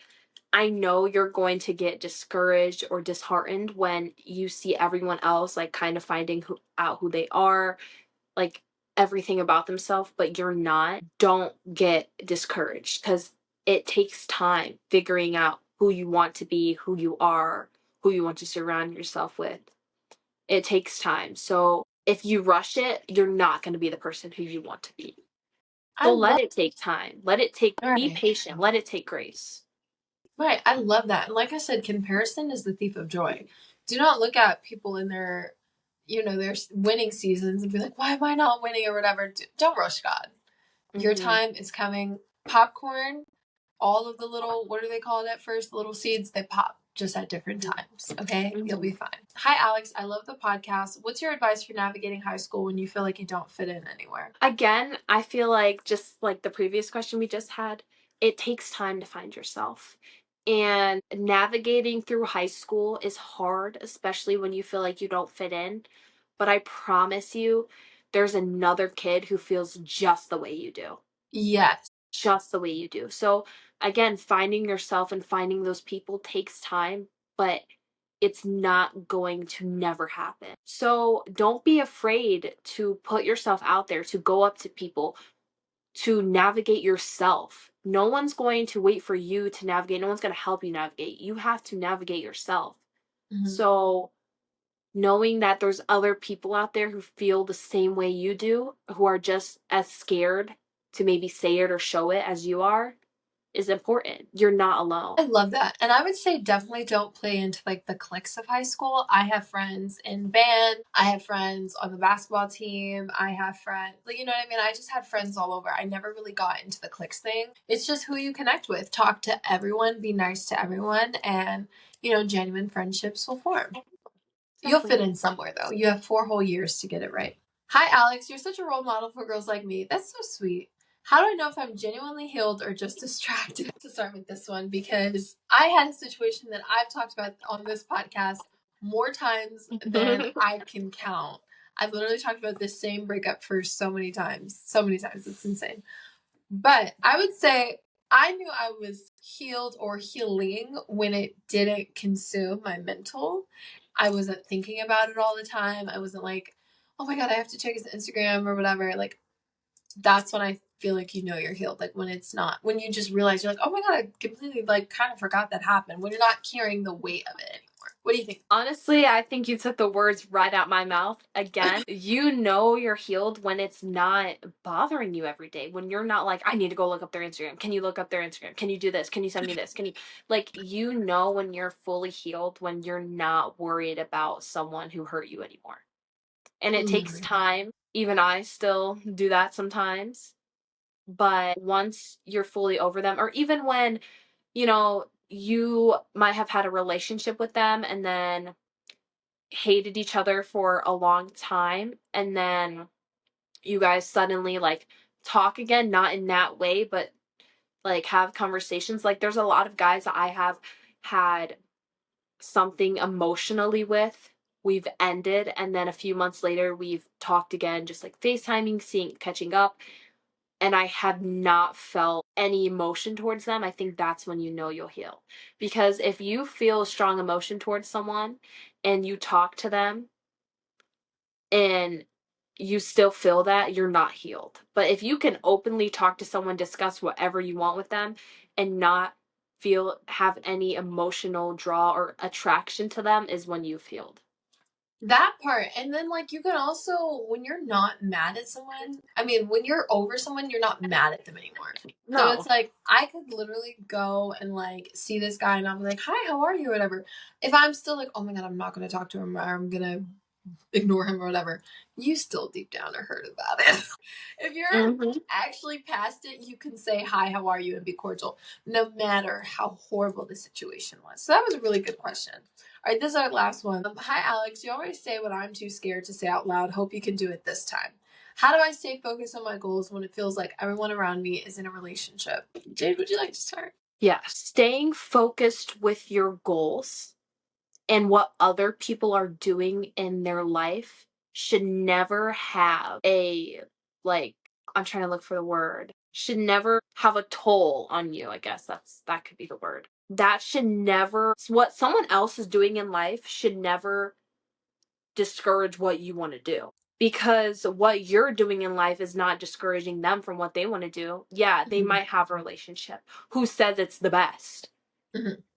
I know you're going to get discouraged or disheartened when you see everyone else like kind of finding out who they are, like everything about themselves, but you're not. Don't get discouraged because it takes time figuring out who you want to be, who you are, who you want to surround yourself with. It takes time. So if you rush it, you're not going to be the person who you want to be. I So let love it take time. Let it take, be right. patient. Let it take grace. Right. I love that. And like I said, comparison is the thief of joy. Do not look at people in their, their winning seasons and be like, why am I not winning or whatever. Don't rush God. Your Mm-hmm. time is coming. Popcorn, all of the little, what are they called at first? The little seeds, they pop just at different times. Okay. You'll be fine. Hi, Alex. I love the podcast. What's your advice for navigating high school when you feel like you don't fit in anywhere? Again, I feel like just like the previous question we just had, it takes time to find yourself. And navigating through high school is hard, especially when you feel like you don't fit in. But I promise you, there's another kid who feels just the way you do. Yes. Just the way you do. So, again, finding yourself and finding those people takes time, but it's not going to never happen. So, don't be afraid to put yourself out there, to go up to people, to navigate yourself. No one's going to wait for you to navigate. No one's going to help you navigate. You have to navigate yourself. Mm-hmm. So, knowing that there's other people out there who feel the same way you do, who are just as scared to maybe say it or show it as you are, is important. You're not alone. I love that. And I would say definitely don't play into like the cliques of high school. I have friends in band. I have friends on the basketball team. I have friends, like, you know what I mean? I just had friends all over. I never really got into the cliques thing. It's just who you connect with. Talk to everyone, be nice to everyone, and, genuine friendships will form. You'll fit in somewhere though. You have 4 whole years to get it right. Hi, Alex. You're such a role model for girls like me. That's so sweet. How do I know if I'm genuinely healed or just distracted? To start with this one, because I had a situation that I've talked about on this podcast more times than I can count. I've literally talked about this same breakup for so many times. So many times. It's insane. But I would say I knew I was healed or healing when it didn't consume my mental. I wasn't thinking about it all the time. I wasn't like, oh my God, I have to check his Instagram or whatever. Like, that's when I feel like you're healed. Like when it's not, when you just realize you're like, oh my God, I completely like kind of forgot that happened. When you're not carrying the weight of it anymore. What do you think? Honestly, I think you took the words right out my mouth. Again, you know you're healed when it's not bothering you every day. When you're not like, I need to go look up their Instagram. Can you look up their Instagram? Can you do this? Can you send me this? Can you, like, you know when you're fully healed when you're not worried about someone who hurt you anymore. And it takes time. Even I still do that sometimes. But once you're fully over them, or even when, you might have had a relationship with them and then hated each other for a long time, and then you guys suddenly like talk again, not in that way, but like have conversations. Like there's a lot of guys that I have had something emotionally with, we've ended, and then a few months later we've talked again, just like FaceTiming, seeing, catching up. and I have not felt any emotion towards them, I think that's when you know you'll heal. Because if you feel strong emotion towards someone and you talk to them and you still feel that, you're not healed. But if you can openly talk to someone, discuss whatever you want with them, and not have any emotional draw or attraction to them, is when you've healed. That part. And then, like, you can also, when you're not mad at someone, I mean, when you're over someone, you're not mad at them anymore. No. So it's like, I could literally go and, like, see this guy and I'll be like, hi, how are you? Or whatever. If I'm still like, oh my God, I'm not going to talk to him or I'm going to ignore him or whatever, you still deep down are hurt about it. If you're actually past it, you can say, hi, how are you? And be cordial, no matter how horrible the situation was. So that was a really good question. All right, this is our last one. Hi, Alex. You always say what I'm too scared to say out loud. Hope you can do it this time. How do I stay focused on my goals when it feels like everyone around me is in a relationship? Jade, would you like to start? Yeah, staying focused with your goals and what other people are doing in their life should never have I'm trying to look for the word, should never have a toll on you. I guess that could be the word. That should never, what someone else is doing in life should never discourage what you want to do. Because what you're doing in life is not discouraging them from what they want to do. Yeah, they might have a relationship. Who says it's the best?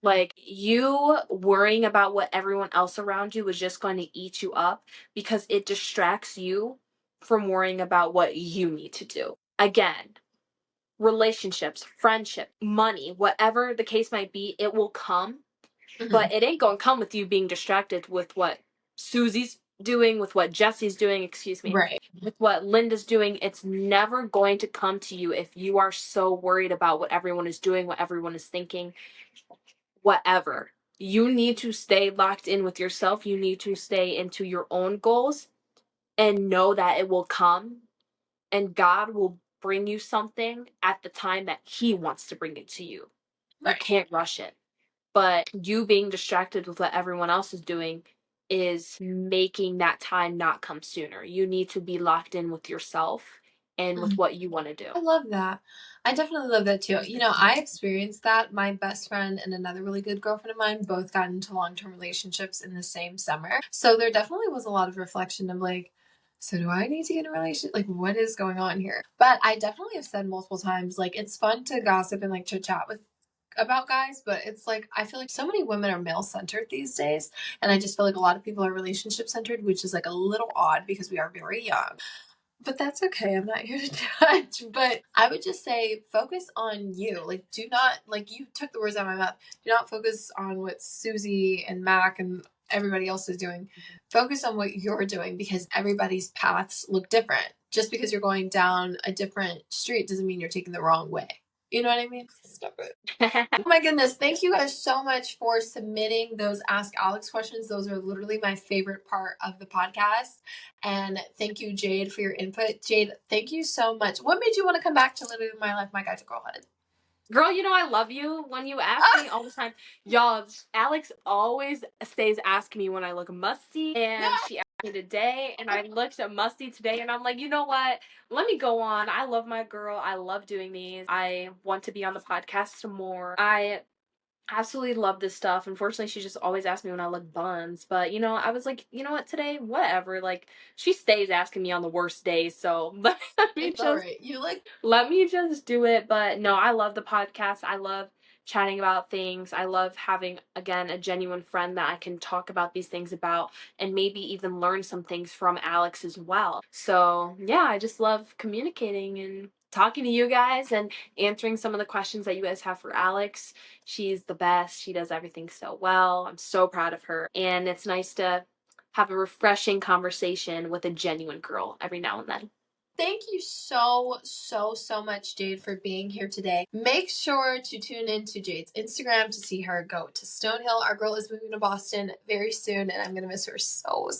Like, you worrying about what everyone else around you is just going to eat you up because it distracts you from worrying about what you need to do. Again, relationships, friendship, money, whatever the case might be, it will come, but it ain't going to come with you being distracted with what Susie's doing, with what Jesse's doing, excuse me, Right. with what Linda's doing. It's never going to come to you if you are so worried about what everyone is doing, what everyone is thinking, whatever. You need to stay locked in with yourself. You need to stay into your own goals and know that it will come, and God will bring you something at the time that He wants to bring it to you. You can't rush it. But you being distracted with what everyone else is doing is making that time not come sooner. You need to be locked in with yourself and with what you want to do. I love that. I definitely love that too. You know, I experienced that. My best friend and another really good girlfriend of mine both got into long-term relationships in the same summer. So there definitely was a lot of reflection of like, so do I need to get in a relationship? Like, what is going on here? But I definitely have said multiple times, like, it's fun to gossip and like chit chat with about guys, but it's like I feel like so many women are male centered these days, and I just feel like a lot of people are relationship centered, which is like a little odd because we are very young. But that's okay. I'm not here to judge. But I would just say focus on you. Like, do not, like, you took the words out of my mouth. Do not focus on what Susie and Mac and everybody else is doing. Focus on what you're doing because everybody's paths look different. Just because you're going down a different street doesn't mean you're taking the wrong way. You know what I mean? Stop it. Oh my goodness. Thank you guys so much for submitting those Ask Alex questions. Those are literally my favorite part of the podcast. And thank you, Jade, for your input. Jade, thank you so much. What made you want to come back to Living My Life, My Guide to Girlhood? Girl, you know I love you. When you ask me all the time, y'all, Alex always stays asking me when I look musty, and she asked me today, and I looked at musty today, and I'm like, you know what? Let me go on. I love my girl. I love doing these. I want to be on the podcast some more. I absolutely love this stuff. Unfortunately, she just always asks me when I look buns, but you know, I was like, you know what, today, whatever. Like, she stays asking me on the worst days, so let me It's all right. let me just do it. But no, I love the podcast. I love chatting about things. I love having, again, a genuine friend that I can talk about these things about and maybe even learn some things from Alex as well. So yeah, I just love communicating and talking to you guys and answering some of the questions that you guys have for Alex. She's the best. She does everything so well. I'm so proud of her. And it's nice to have a refreshing conversation with a genuine girl every now and then. Thank you so much, Jade, for being here today. Make sure to tune in to Jade's Instagram to see her go to Stonehill. Our girl is moving to Boston very soon, and I'm going to miss her so.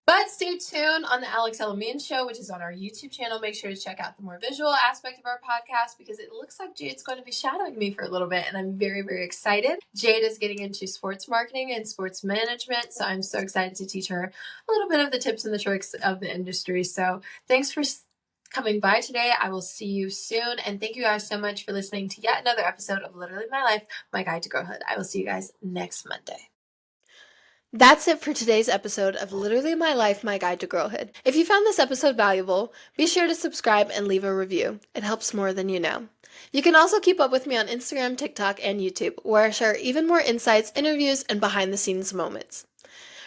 But stay tuned on the El-Amin show, which is on our YouTube channel. Make sure to check out the more visual aspect of our podcast because it looks like Jade's going to be shadowing me for a little bit, and I'm very, very excited. Jade is getting into sports marketing and sports management, so I'm so excited to teach her a little bit of the tips and the tricks of the industry. So thanks for coming by today. I will see you soon. And thank you guys so much for listening to yet another episode of Literally My Life, My Guide to Girlhood. I will see you guys next Monday. That's it for today's episode of Literally My Life, My Guide to Girlhood. If you found this episode valuable, be sure to subscribe and leave a review. It helps more than you know. You can also keep up with me on Instagram, TikTok, and YouTube, where I share even more insights, interviews, and behind-the-scenes moments.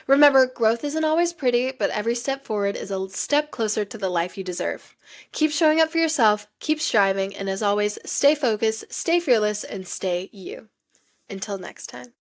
Remember, growth isn't always pretty, but every step forward is a step closer to the life you deserve. Keep showing up for yourself, keep striving, and as always, stay focused, stay fearless, and stay you. Until next time.